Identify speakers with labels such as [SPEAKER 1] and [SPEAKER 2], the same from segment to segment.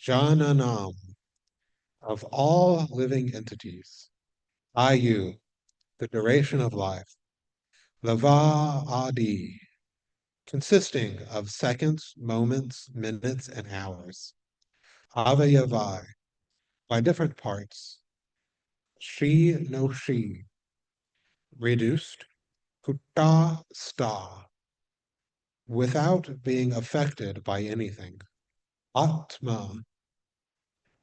[SPEAKER 1] Jananam, of all living entities. Ayu, the duration of life. Lava Adi, consisting of seconds, moments, minutes, and hours. Avayavai, by different parts. Shi no Shi, reduced. Kutta sta, without being affected by anything. Atma,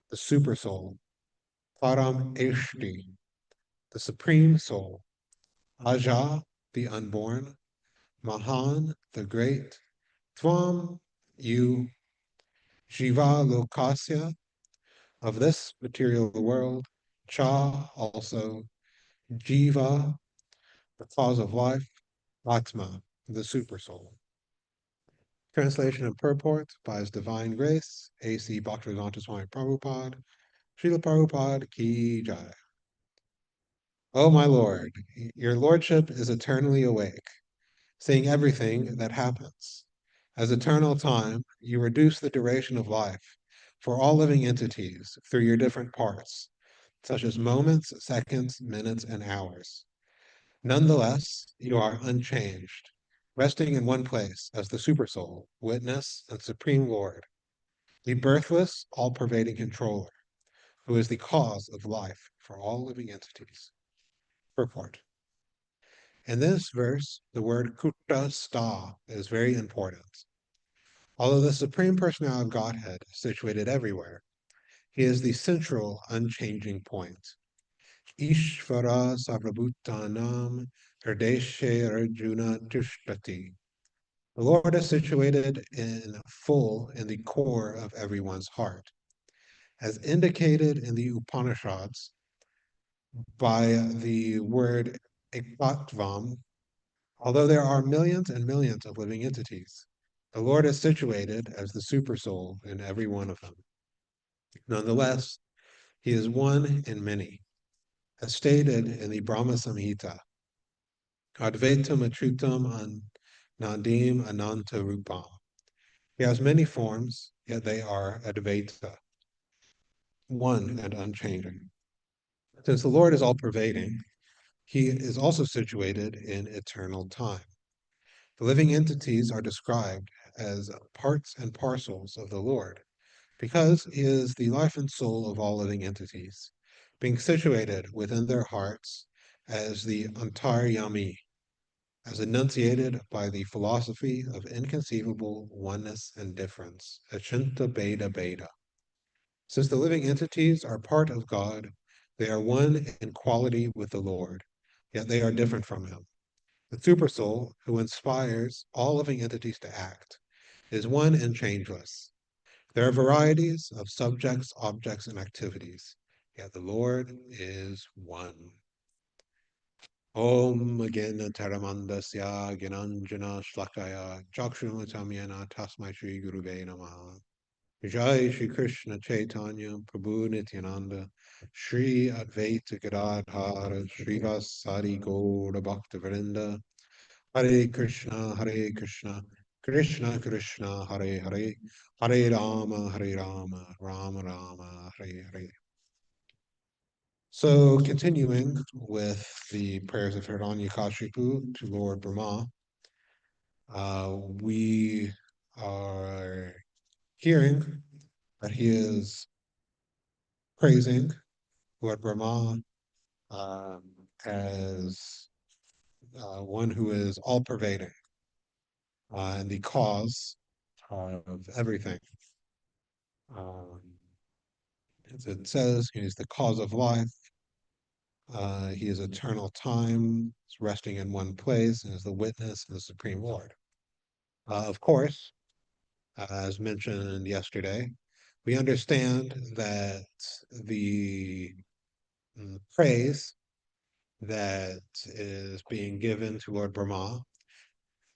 [SPEAKER 1] the supersoul. Param Eshti, the supreme soul. Aja, the unborn. Mahan, the great. Tvam, you. Jiva Lokasya, of this material world. Cha, also. Jiva, the cause of life. Atma, the supersoul. Translation and purport by His Divine Grace, A.C. Bhaktivedanta Swami Prabhupada, Srila Prabhupada Ki Jai. O my Lord, your Lordship is eternally awake, seeing everything that happens. As eternal time, you reduce the duration of life for all living entities through your different parts, such as moments, seconds, minutes, and hours. Nonetheless, you are unchanged, resting in one place as the Supersoul, Witness, and Supreme Lord, the birthless, all-pervading controller, who is the cause of life for all living entities. Purport. In this verse, the word kutta sta is very important. Although the Supreme Personality of Godhead is situated everywhere, he is the central, unchanging point. Ishvara sarvabhutanam hrideshe arjuna tishtati. The Lord is situated in full in the core of everyone's heart. As indicated in the Upanishads by the word ekatvam, although there are millions and millions of living entities, the Lord is situated as the supersoul in every one of them. Nonetheless, he is one in many, as stated in the Brahma Samhita, Advaitam Achutam Nadim Ananta Rupam. He has many forms, yet they are Advaita, one and unchanging. Since the Lord is all-pervading, he is also situated in eternal time. The living entities are described as parts and parcels of the Lord, because he is the life and soul of all living entities, being situated within their hearts as the Antaryami, as enunciated by the philosophy of inconceivable oneness and difference, Achinta Beda Beda. Since the living entities are part of God, they are one in quality with the Lord, yet they are different from him. The Supersoul, who inspires all living entities to act, is one and changeless. There are varieties of subjects, objects, and activities, yet the Lord is one. Om Agena Taramandasya Ginanjana Shlakaya Chakshumatamyana Tasmai Shri Guruve Namaha. Jai Shri Krishna Chaitanya Prabhu Nityananda Shri Advaita Gadadhara Shri Vasari Gaura Bhakta Vrinda Hare Krishna Krishna Krishna Hare Hare Hare Rama Rama Rama Hare Hare. So continuing with the prayers of Hiranyakashipu to Lord Brahma, we are hearing that he is praising Lord Brahma um, as one who is all-pervading and the cause of everything. Um, as it says, he is the cause of life. He is eternal time, is resting in one place, and is the witness of the Supreme Lord. Of course, as mentioned yesterday, we understand that the praise that is being given to Lord Brahma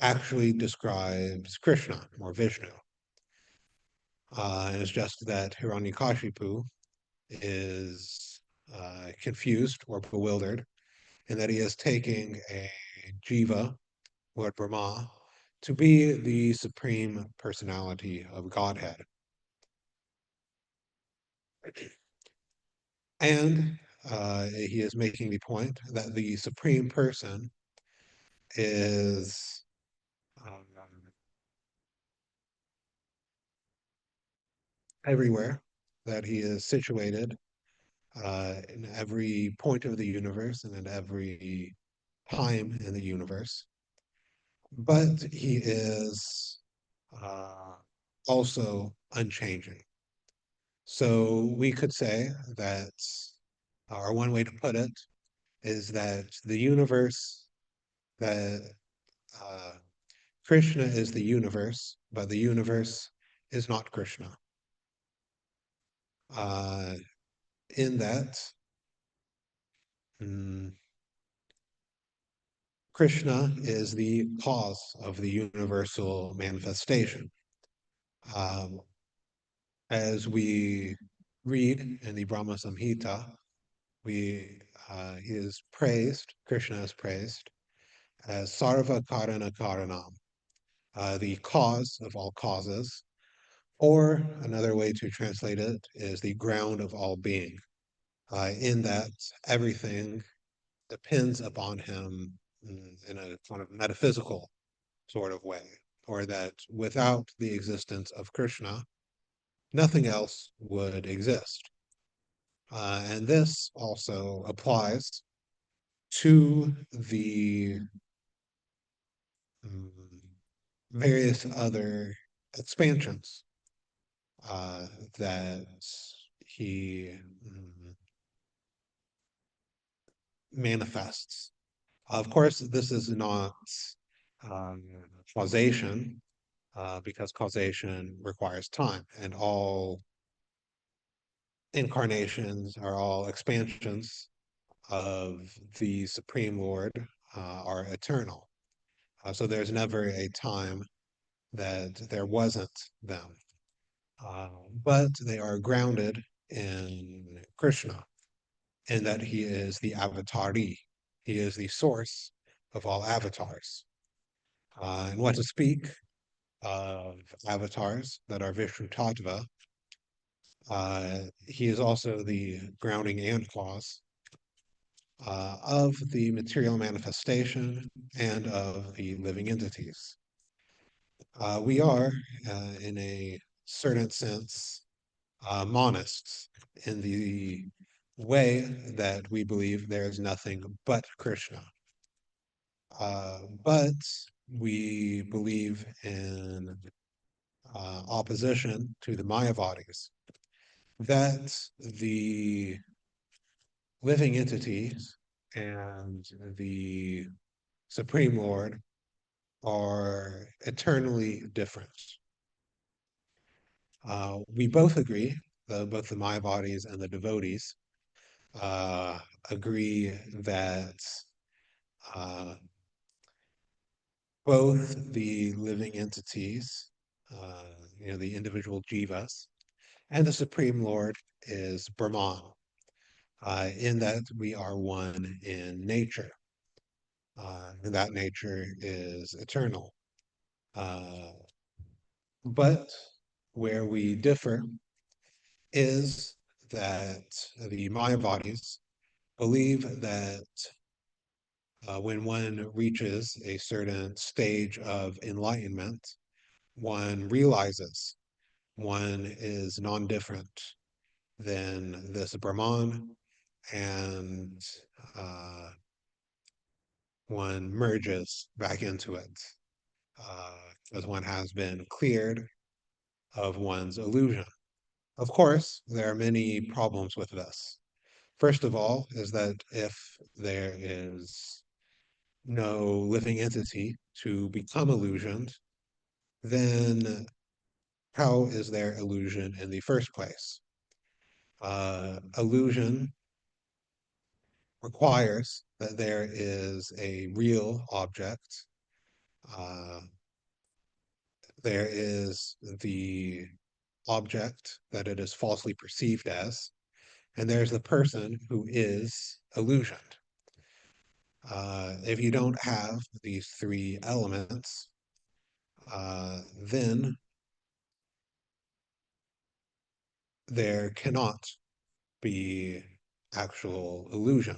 [SPEAKER 1] actually describes Krishna or Vishnu. And it's just that Hiranyakashipu is confused or bewildered, and that he is taking a jiva, Lord Brahma, to be the supreme personality of Godhead. And he is making the point that the Supreme Person is everywhere, that he is situated in every point of the universe and at every time in the universe. But he is uh, also unchanging. So we could say that, or one way to put it, is that the universe, that uh, Krishna is the universe, but the universe is not Krishna. Uh, in that, mm, Krishna is the cause of the universal manifestation. Um, as we read in the Brahma Samhita, he is praised, Krishna is praised as Sarva Karana Karanam, the cause of all causes, or another way to translate it is the ground of all being, in that everything depends upon him in a kind of metaphysical sort of way, or that without the existence of Krishna, nothing else would exist. And this also applies to the um, various other expansions uh, that he manifests. Of course, this is not um, causation, because causation requires time, and all incarnations are all expansions of the Supreme Lord, are eternal. So there's never a time that there wasn't them. Uh, but they are grounded in Krishna, in that he is the avatari. He is the source of all avatars. And what to speak of avatars that are Vishnu Tattva, he is also the grounding and cause of the material manifestation and of the living entities. We are, in a certain sense, monists, in the way that we believe there is nothing but Krishna. But we believe in opposition to the Mayavadis, that the living entities and the Supreme Lord are eternally different. We both agree, both the Mayavadis and the devotees uh, agree that uh, both the living entities, uh, the individual jivas, and the Supreme Lord is Brahman, in that we are one in nature, and that nature is eternal. Uh, but where we differ is that the Mayavadis believe that when one reaches a certain stage of enlightenment, one realizes one is non-different than this Brahman, and uh, one merges back into it as one has been cleared of one's illusion. Of course, there are many problems with this. First of all, is that if there is no living entity to become illusioned, then how is there illusion in the first place? Illusion requires that there is a real object. Uh, there is the object that it is falsely perceived as, and there's the person who is illusioned. If you don't have these three elements, then there cannot be actual illusion.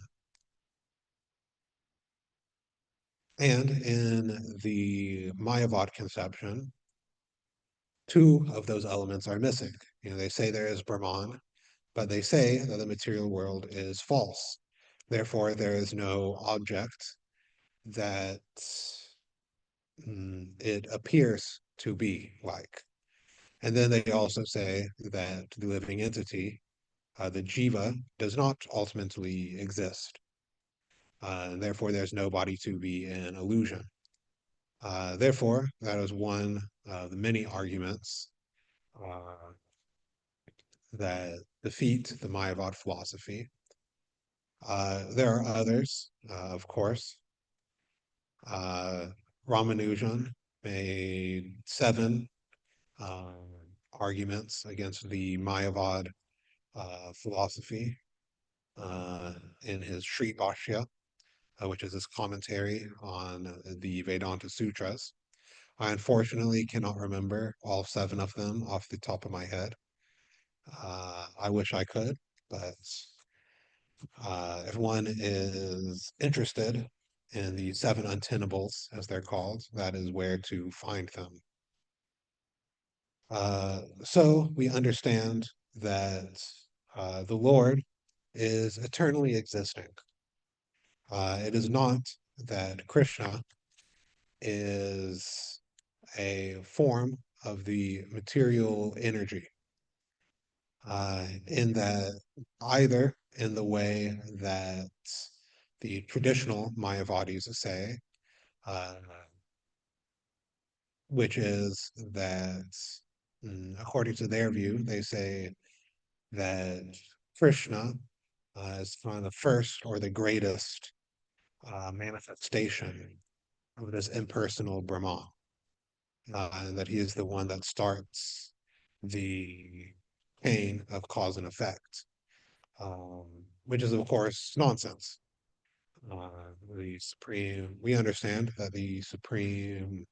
[SPEAKER 1] And in the Mayavad conception, two of those elements are missing. They say there is Brahman, but they say that the material world is false. Therefore, there is no object that it appears to be like. And then they also say that the living entity, the jiva, does not ultimately exist. And therefore, there's no body to be an illusion. Therefore, that is one of the many arguments that defeat the Mayavad philosophy. There are others, of course. Ramanujan made 7 uh, arguments against the Mayavad philosophy in his Sri Bhashya, which is his commentary on the Vedanta Sutras. I unfortunately cannot remember all 7 of them off the top of my head. I wish I could, but if one is interested in the 7 untennables, as they're called, that is where to find them. So we understand that the Lord is eternally existing. It is not that Krishna is a form of the material energy, in that either in the way that the traditional Mayavadis say, uh, which is that, according to their view, they say that Krishna is kind of the first or the greatest manifestation of this impersonal Brahman, and that he is the one that starts the chain of cause and effect, which is, of course, nonsense. We understand that the supreme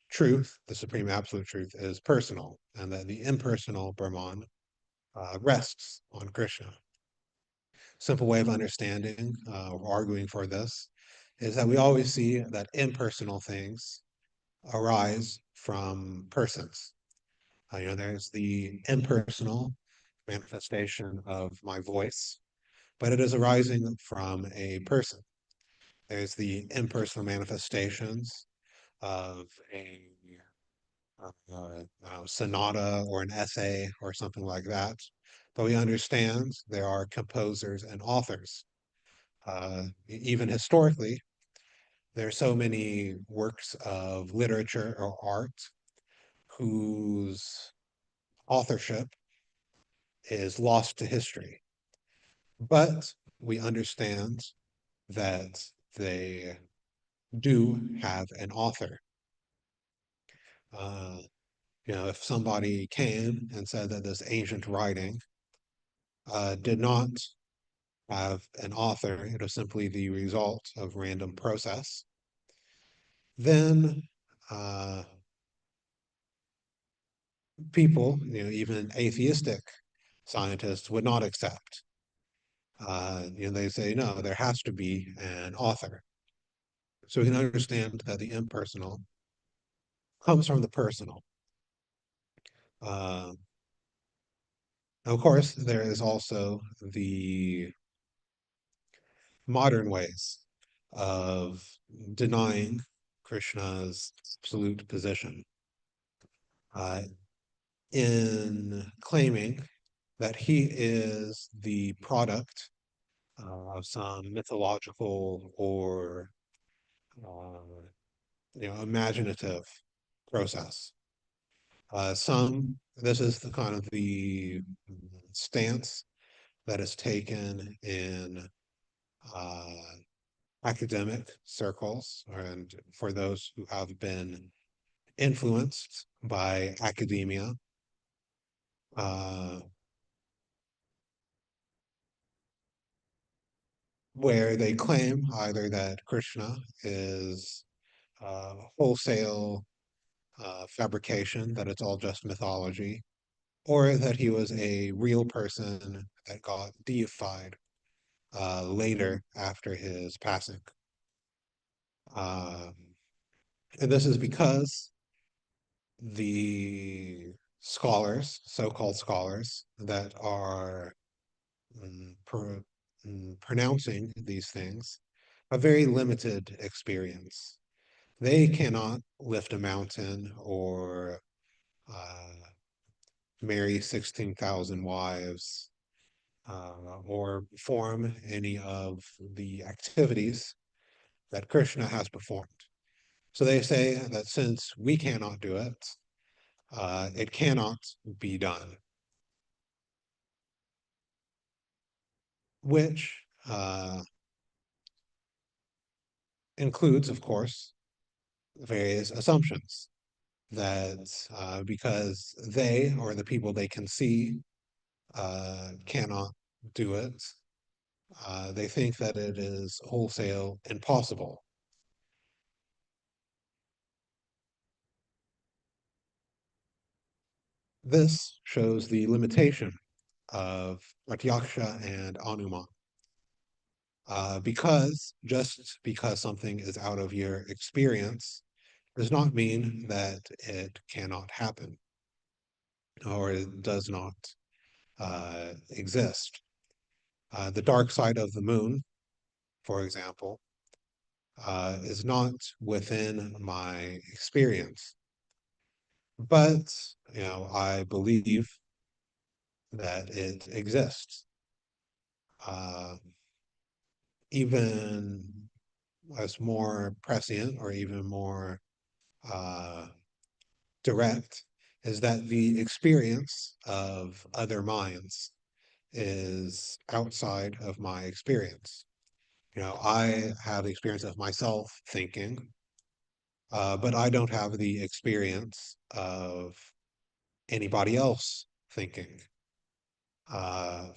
[SPEAKER 1] truth, the supreme absolute truth, is personal, and that the impersonal Brahman rests on Krishna. Simple way of understanding or arguing for this is that we always see that impersonal things arise from persons. There's the impersonal manifestation of my voice, but it is arising from a person. There's the impersonal manifestations of a sonata or an essay or something like that. But we understand there are composers and authors. Even historically, there are so many works of literature or art whose authorship is lost to history. But we understand that they do have an author. Uh, if somebody came and said that this ancient writing did not have an author, it was simply the result of random process, then people, even atheistic scientists would not accept. They say, no, there has to be an author. So we can understand that the impersonal comes from the personal. Uh, of course, there is also the modern ways of denying Krishna's absolute position, uh, in claiming that he is the product of some mythological or imaginative process. This is the kind of the stance that is taken in uh, academic circles, and for those who have been influenced by academia, uh, where they claim either that Krishna is wholesale fabrication, that it's all just mythology, or that he was a real person that got deified later after his passing. Um, and this is because the scholars, so-called scholars, that are mm, pro, pronouncing these things, a very limited experience. They cannot lift a mountain or marry 16,000 wives or perform any of the activities that Krishna has performed. So they say that since we cannot do it, it cannot be done, which includes, of course, various assumptions that because they or the people they can see cannot do it, they think that it is wholesale impossible. This shows the limitation of Pratyaksha and Anuma. Because just because something is out of your experience does not mean that it cannot happen or it does not exist. The dark side of the moon, for example, is not within my experience, but I believe that it exists. Uh, Even as more prescient or even more uh, direct is that the experience of other minds is outside of my experience. I have the experience of myself thinking, but I don't have the experience of anybody else thinking.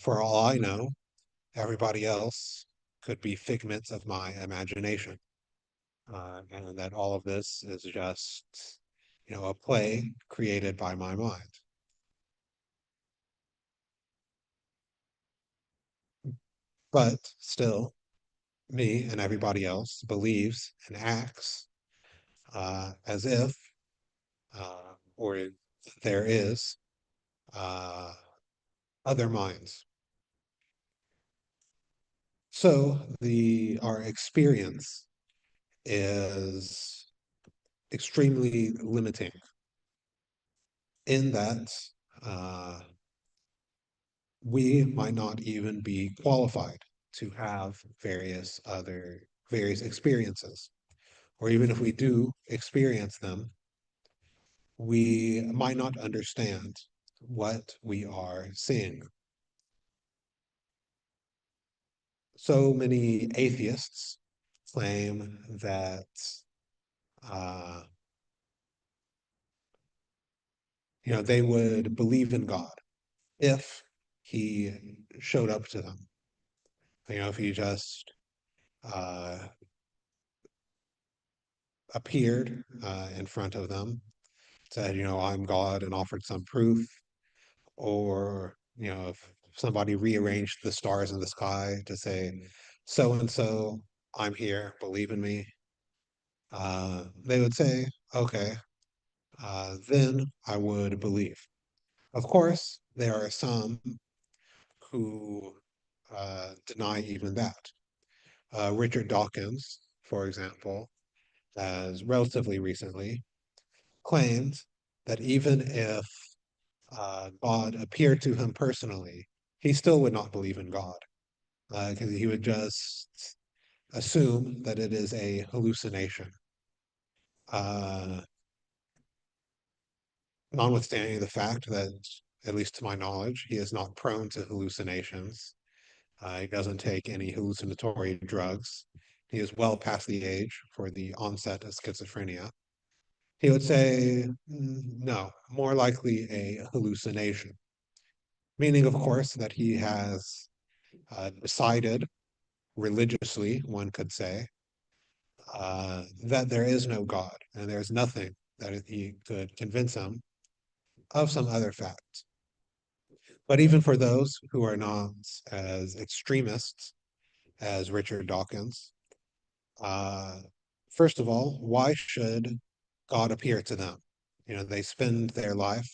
[SPEAKER 1] For all I know, everybody else could be figments of my imagination. And that all of this is just, a play created by my mind. But still, me and everybody else believes and acts as if, or there is uh, other minds. So our experience is extremely limiting in that uh, we might not even be qualified to have various experiences. Or even if we do experience them, we might not understand what we are seeing. So many atheists claim that uh, they would believe in God if he showed up to them. If he just uh, appeared in front of them, said, I'm God, and offered some proof, or if somebody rearranged the stars in the sky to say, so and so, I'm here, believe in me, they would say, okay, then I would believe. Of course, there are some who deny even that. Richard Dawkins, for example, has relatively recently claimed that even if God appeared to him personally, he still would not believe in God because he would just assume that it is a hallucination. Uh, Notwithstanding the fact that, at least to my knowledge, he is not prone to hallucinations. He doesn't take any hallucinatory drugs. He is well past the age for the onset of schizophrenia. He would say, no, more likely a hallucination. Meaning, of course, that he has decided religiously, one could say, that there is no God and there's nothing that he could convince him of some other fact. But even for those who are not as extremists as Richard Dawkins, uh, first of all, why should God appear to them? They spend their life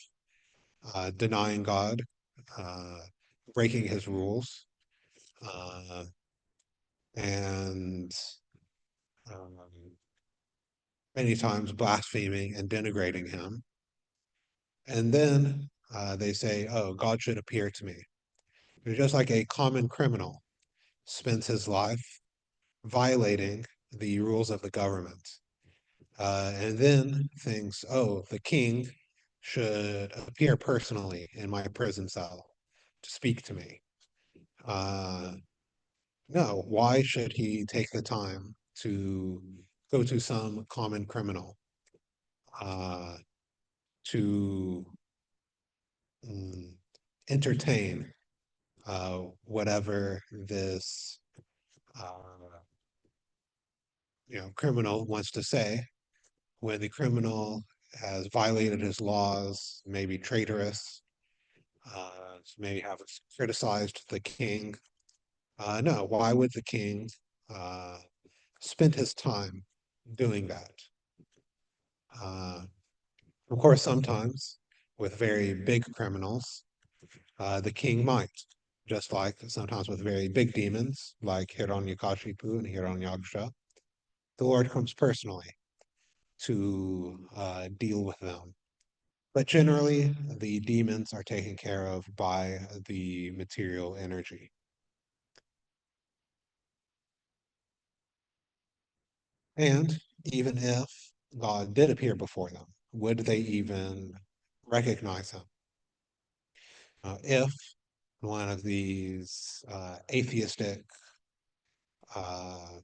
[SPEAKER 1] denying God, uh, breaking his rules, uh, and um, many times blaspheming and denigrating him. And then they say, oh, God should appear to me. They're just like a common criminal spends his life violating the rules of the government. And then thinks, oh, the king should appear personally in my prison cell to speak to me. Uh, no, why should he take the time to go to some common criminal uh, to mm, entertain whatever this uh, criminal wants to say when the criminal has violated his laws, maybe traitorous, maybe have criticized the king. No, why would the king uh, spend his time doing that? Uh, of course, sometimes with very big criminals, the king might, just like sometimes with very big demons, like Hiranyakashipu and Hiranyaksha, the Lord comes personally to deal with them. But generally, the demons are taken care of by the material energy. And even if God did appear before them, would they even recognize him? If one of these atheistic uh,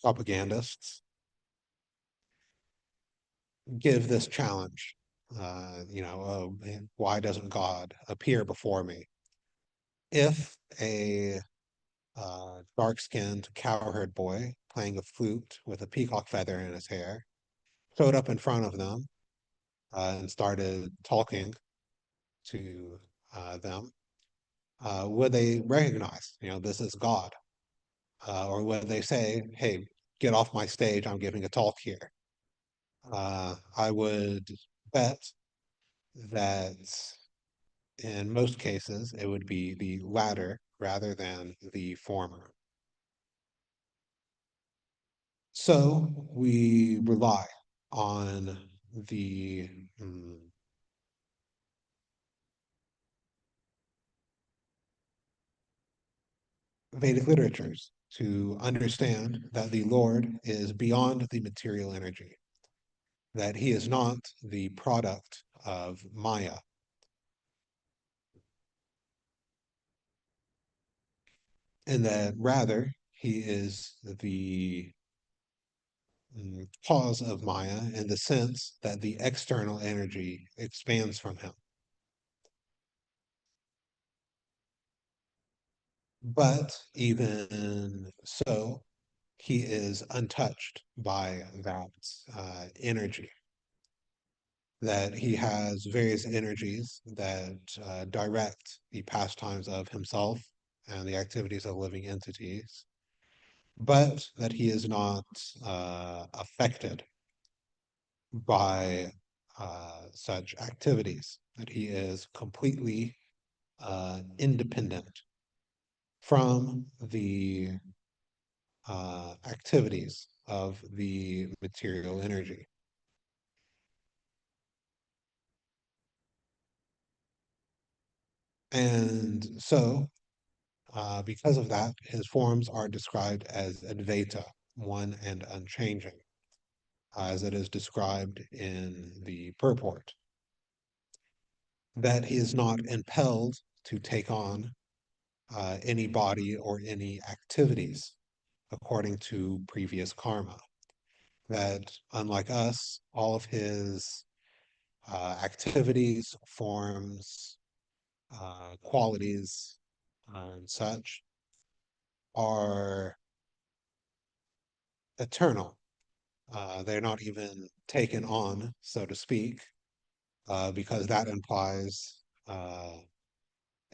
[SPEAKER 1] propagandists give this challenge, oh, man, why doesn't God appear before me? If a dark-skinned cowherd boy playing a flute with a peacock feather in his hair showed up in front of them and started talking to them, would they recognize, this is God? Or would they say, hey, get off my stage, I'm giving a talk here? I would bet that in most cases it would be the latter rather than the former. So we rely on the Vedic literatures to understand that the Lord is beyond the material energy, that he is not the product of Maya, and that rather he is the cause of Maya in the sense that the external energy expands from him. But even so, he is untouched by that energy, that he has various energies that direct the pastimes of himself and the activities of living entities, but that he is not affected by such activities, that he is completely independent from the activities of the material energy. And so, because of that, his forms are described as Advaita, one and unchanging, as it is described in the purport, that he is not impelled to take on any body or any activities according to previous karma. That unlike us, all of his activities, forms, qualities, and such are eternal. They're not even taken on, so to speak, because that implies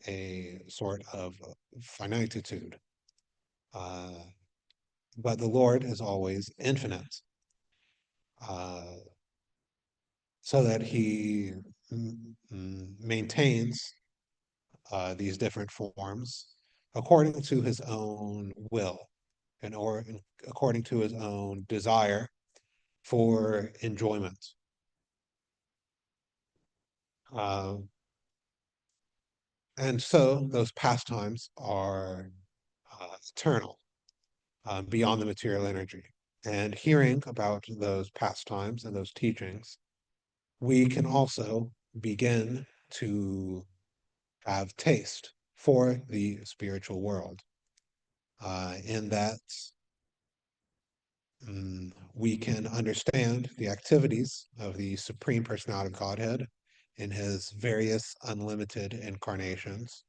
[SPEAKER 1] a sort of finitude. But the Lord is always infinite, uh, so that he maintains these different forms according to his own will or according to his own desire for enjoyment. Uh, and so those pastimes are eternal, beyond the material energy. And hearing about those pastimes and those teachings, we can also begin to have taste for the spiritual world, in that we can understand the activities of the Supreme Personality of Godhead in his various unlimited incarnations,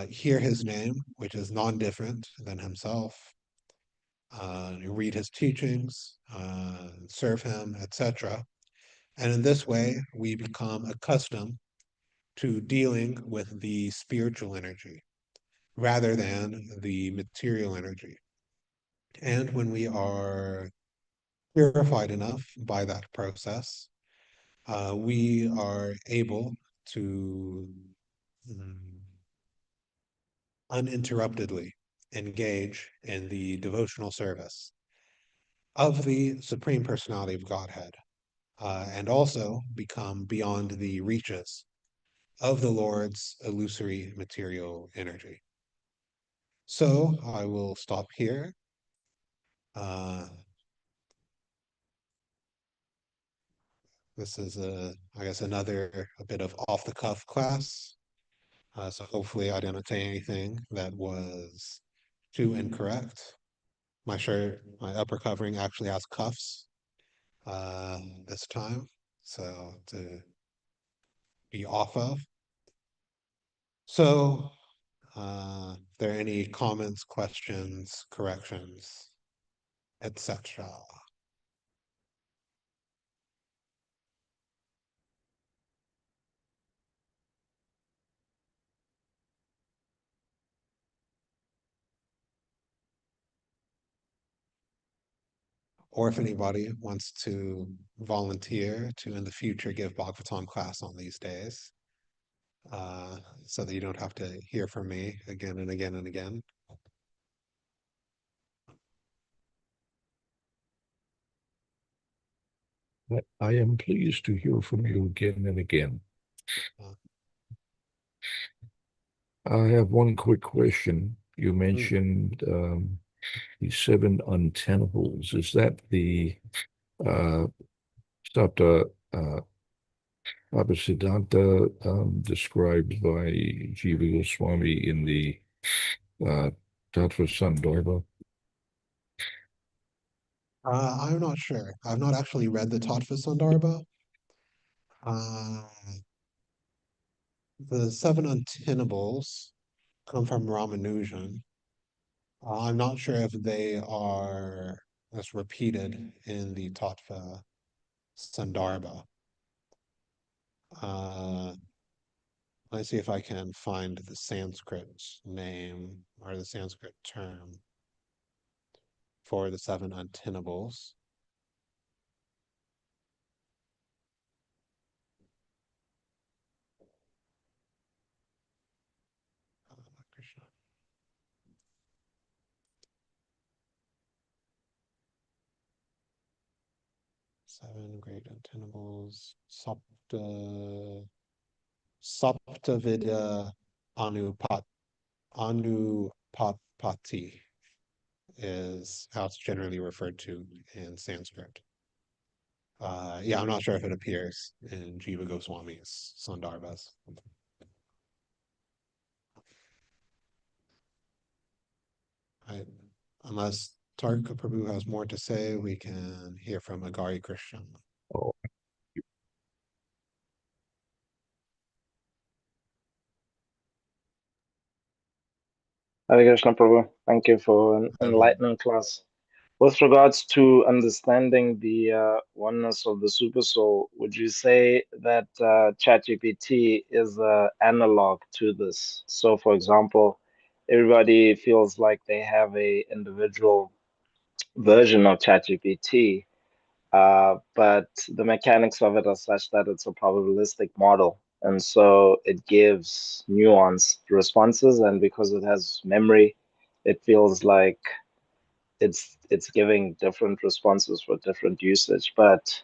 [SPEAKER 1] hear his name, which is non-different than himself, read his teachings, serve him, etc. And in this way, we become accustomed to dealing with the spiritual energy rather than the material energy. And when we are purified enough by that process, we are able to um, uninterruptedly engage in the devotional service of the Supreme Personality of Godhead, and also become beyond the reaches of the Lord's illusory material energy. So I will stop here. Uh, this is I guess, a bit of off the cuff class. So hopefully I didn't say anything that was too incorrect. My shirt, my upper covering actually has cuffs this time, so to be off of. So, there any comments, questions, corrections, etc.? Or if anybody wants to volunteer to in the future give Bhagavatam class on these days, uh, so that you don't have to hear from me again and again and again.
[SPEAKER 2] I am pleased to hear from you again and again.
[SPEAKER 1] Uh,
[SPEAKER 2] I have one quick question. You
[SPEAKER 1] mm.
[SPEAKER 2] mentioned the seven untennables. Is that the uh, Sapta Abhisiddhanta described by Jiva Goswami in the uh, Tattva Sandarbha?
[SPEAKER 1] I'm not sure. I've not actually read the Tattva Sandarbha. Uh, the seven untennables come from Ramanujan. I'm not sure if they are as repeated in the Tattva Sandarbha. Uh, let's see if I can find the Sanskrit name or the Sanskrit term for the seven untennables. Krishna. Seven great untennables. Saptavidya Anupapati is how it's generally referred to in Sanskrit. Yeah, I'm not sure if it appears in Jiva Goswami's Sandarbhas. I, unless Tarka Prabhu has more to say, we can hear from Nagari Christian.
[SPEAKER 2] Oh,
[SPEAKER 3] Hare Krishna Prabhu, thank you for an
[SPEAKER 1] Prabhu.
[SPEAKER 3] enlightening class. With regards to understanding the oneness of the supersoul, would you say that ChatGPT is an analog to this? So, for example, everybody feels like they have a individual version of ChatGPT, but the mechanics of it are such that it's a probabilistic model. And so it gives nuanced responses, and because it has memory, it feels like it's giving different responses for different usage, but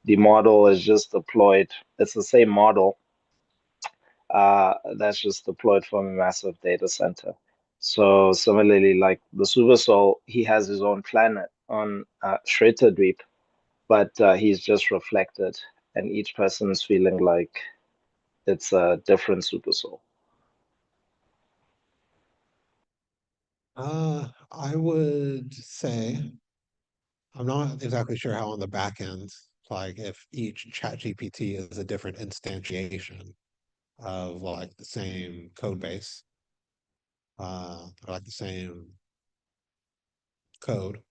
[SPEAKER 3] the model is just deployed. It's the same model that's just deployed from a massive data center. So similarly, like the Super Soul, he has his own planet on Shweta, but he's just reflected, and each person is feeling like it's a different Super Soul.
[SPEAKER 1] I would say I'm not exactly sure how on the back end, like if each chat GPT is a different instantiation of like the same code base, or like the same code.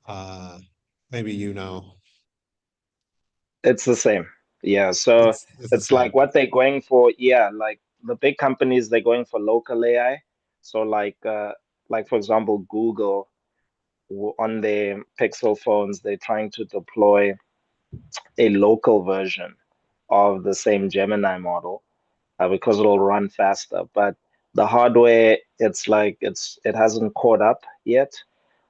[SPEAKER 1] Uh, Maybe you know
[SPEAKER 3] It's the same. Yeah. So
[SPEAKER 1] it's the
[SPEAKER 3] it's like
[SPEAKER 1] same.
[SPEAKER 3] what they're going for. Yeah. Like the big companies, they're going for local AI. So like for example, Google on their Pixel phones, they're trying to deploy a local version of the same Gemini model because it'll run faster. But the hardware, it's like it hasn't caught up yet.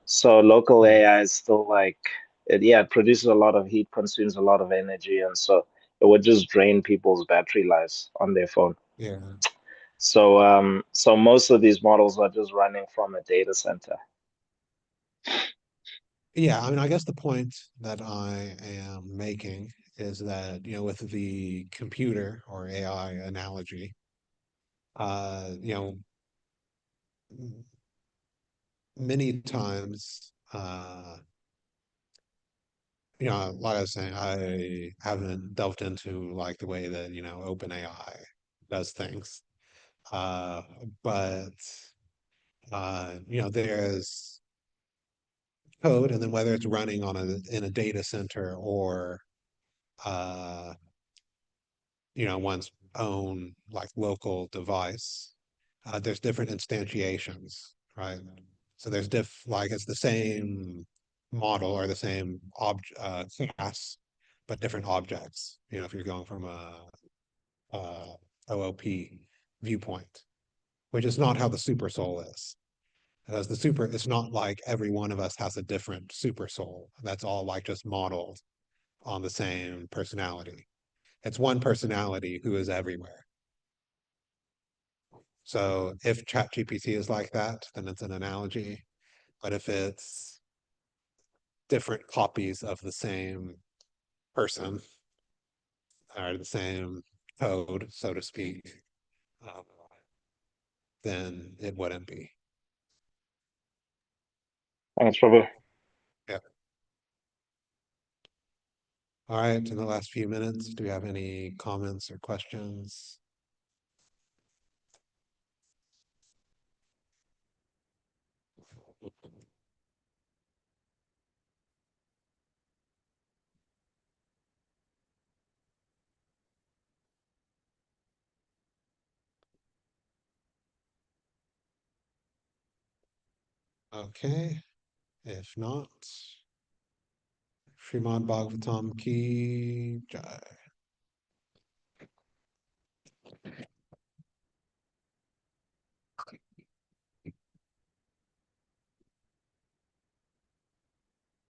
[SPEAKER 3] So local
[SPEAKER 1] Mm,
[SPEAKER 3] AI is still like it produces a lot of heat, consumes a lot of energy, and so it would just drain people's battery lives on their phone.
[SPEAKER 1] yeah.
[SPEAKER 3] So most of these models are just running from a data center.
[SPEAKER 1] Yeah, I mean, I guess the point that I am making is that, with the computer or AI analogy, many times, like I was saying, I haven't delved into like the way that, OpenAI does things. Uh, but there's code, and then whether it's running in a data center or uh, one's own like local device, there's different instantiations, right? So there's like it's the same model or the same class, but different objects. If you're going from a OOP viewpoint, which is not how the super soul is. Because it's not like every one of us has a different super soul. That's all like just modeled on the same personality. It's one personality who is everywhere. So if ChatGPT is like that, then it's an analogy. But if it's different copies of the same person or the same code, so to speak, um, then it wouldn't be.
[SPEAKER 3] Thanks, Prabhu.
[SPEAKER 1] Yeah. All right. In the last few minutes, do we have any comments or questions? Okay. If not, Srimad Bhagavatam ki jai.